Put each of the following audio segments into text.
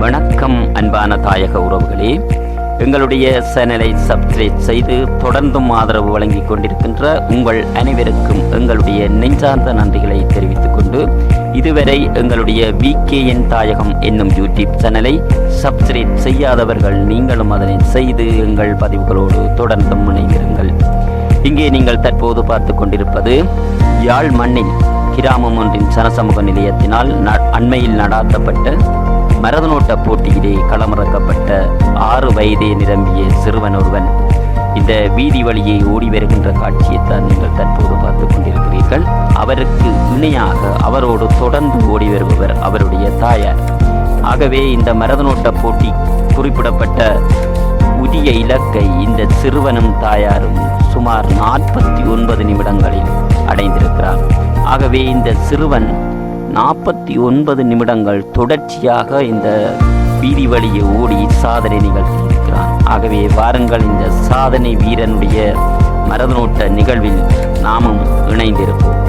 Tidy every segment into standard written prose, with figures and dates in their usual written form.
வணக்கம் அன்பான தாயக உறவுகளே, எங்களுடைய சேனலை சப்ஸ்கிரைப் செய்து தொடர்ந்தும் ஆதரவு வழங்கிக் கொண்டிருக்கின்ற உங்கள் அனைவருக்கும் எங்களுடைய நெஞ்சார்ந்த நன்றிகளை தெரிவித்துக் கொண்டு, இதுவரை எங்களுடைய விகேஎன் தாயகம் என்னும் யூடியூப் சேனலை சப்ஸ்கிரைப் செய்யாதவர்கள் நீங்களும் அதனை செய்து எங்கள் பதிவுகளோடு தொடர்ந்தும் இணைந்திருங்கள். இங்கே நீங்கள் தற்போது பார்த்து கொண்டிருப்பது யாழ் மண்ணில் கிராமம் ஒன்றின் சனசமூக நிலையத்தினால் அண்மையில் நடாத்தப்பட்ட மரதனோட்ட போட்டியிலே களமிறக்கப்பட்ட 6 வயதே நிரம்பிய சிறுவன் ஒருவன் இந்த வீதி வழியை ஓடி வருகின்ற காட்சியைத்தான் நீங்கள் தற்போது பார்த்து கொண்டிருக்கிறீர்கள். அவருக்கு இணையாக அவரோடு தொடர்ந்து ஓடி வருபவர் அவருடைய தாயார். ஆகவே இந்த மரதனோட்ட போட்டி குறிப்பிடப்பட்ட உரிய இலக்கை இந்த சிறுவனும் தாயாரும் சுமார் 49 நிமிடங்களில் அடைந்திருக்கிறார். ஆகவே இந்த சிறுவன் 49 நிமிடங்கள் தொடர்ச்சியாக இந்த வீதி வழியை ஓடி சாதனை நிகழ்த்தியிருக்கிறான். ஆகவே வாருங்கள், இந்த சாதனை வீரனுடைய மரதனோட்ட நிகழ்வில் நாமும் இணைந்திருப்போம்.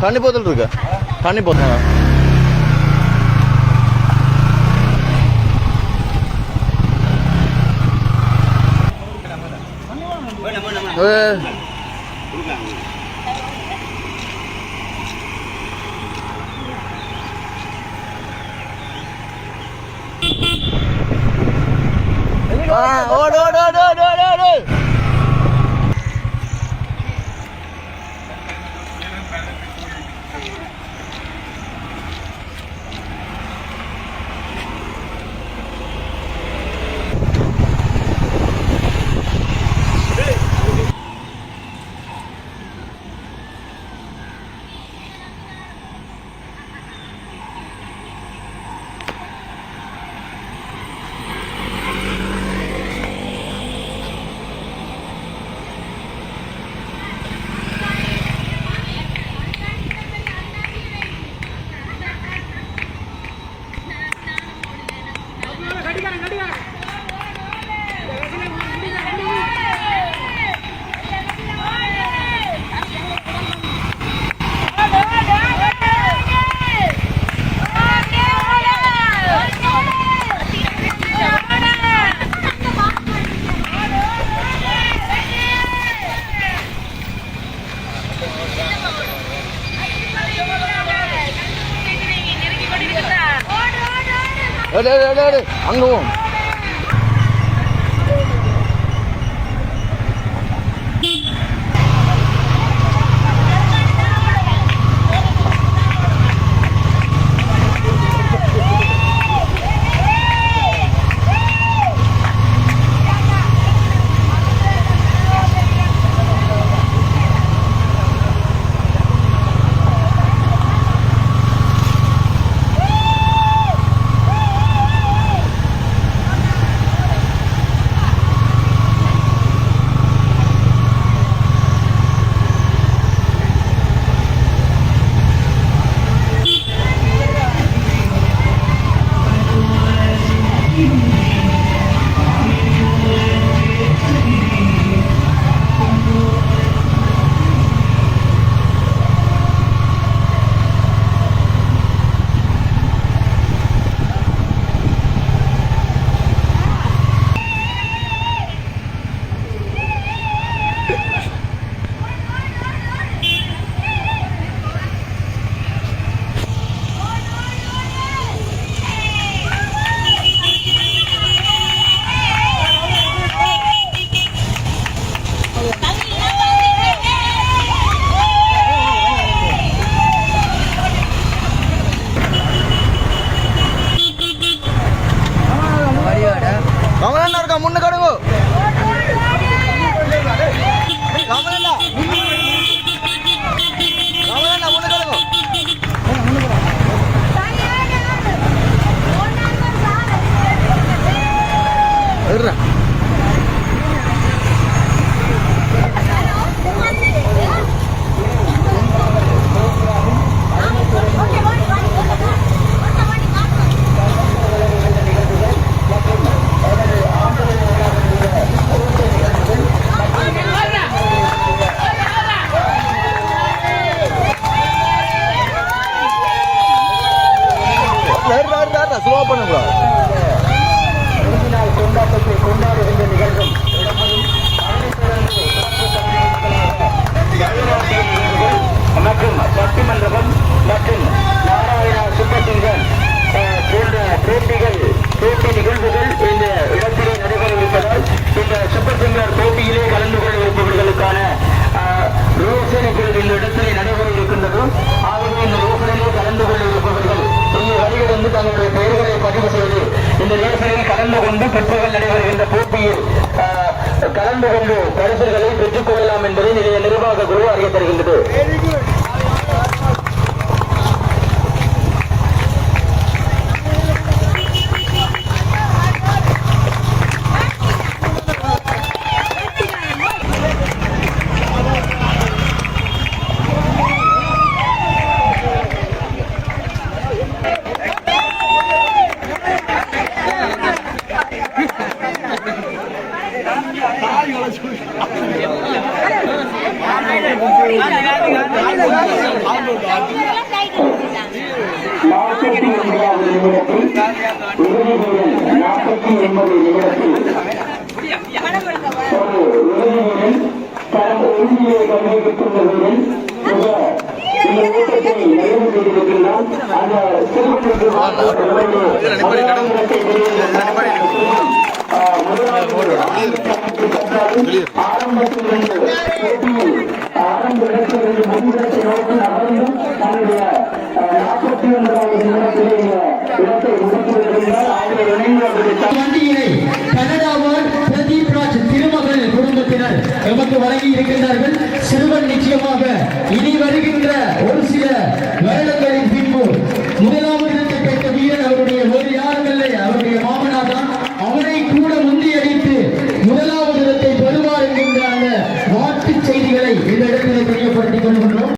தண்ணி போத்தல் இருக்கு, தண்ணி போத்தல் ஓடு ஓடு ஓடு ஓடு ஓடு ஓடு. அங்க ஸ்லோ பண்ணக்கூடாது. கொண்டாட்டத்தை கொண்டாடுகின்ற நிகழ்வும் மற்றும் பட்டிமன்றகம் மற்றும் நாராயணா சுப்பசிங்கன் போன்ற போட்டி நிகழ்வுகள் இந்த இடத்திலே நடைபெற இருப்பதால் இந்த சுப்பசிங்கர் போட்டியிலே கலந்து கொள்ள இருப்பவர்களுக்கான ரோசனை குழு இந்த இடத்திலே நடைபெற இருக்கின்றது. ஆகவே இந்த ரோசனையிலே கலந்து கொள்ள இருப்பவர்கள் இங்கே வருகை வந்து தங்களுடைய பெயர்களை பதிவு செய்து இந்த ரோசனையில் கலந்து கொண்டு பிற்பகல் நடைபெறுகின்ற போட்டியில் கலந்து கொண்டு பரிசுகளை பெற்றுக் கொள்ளலாம் என்பதை நிர்வாக குழு அறிய தருகின்றது. வண்டியினை கனடாவால் பிரதீப் ராஜ் திருமகள் குடும்பத்தினர் எமக்கு வழங்கி இருக்கின்றார்கள்.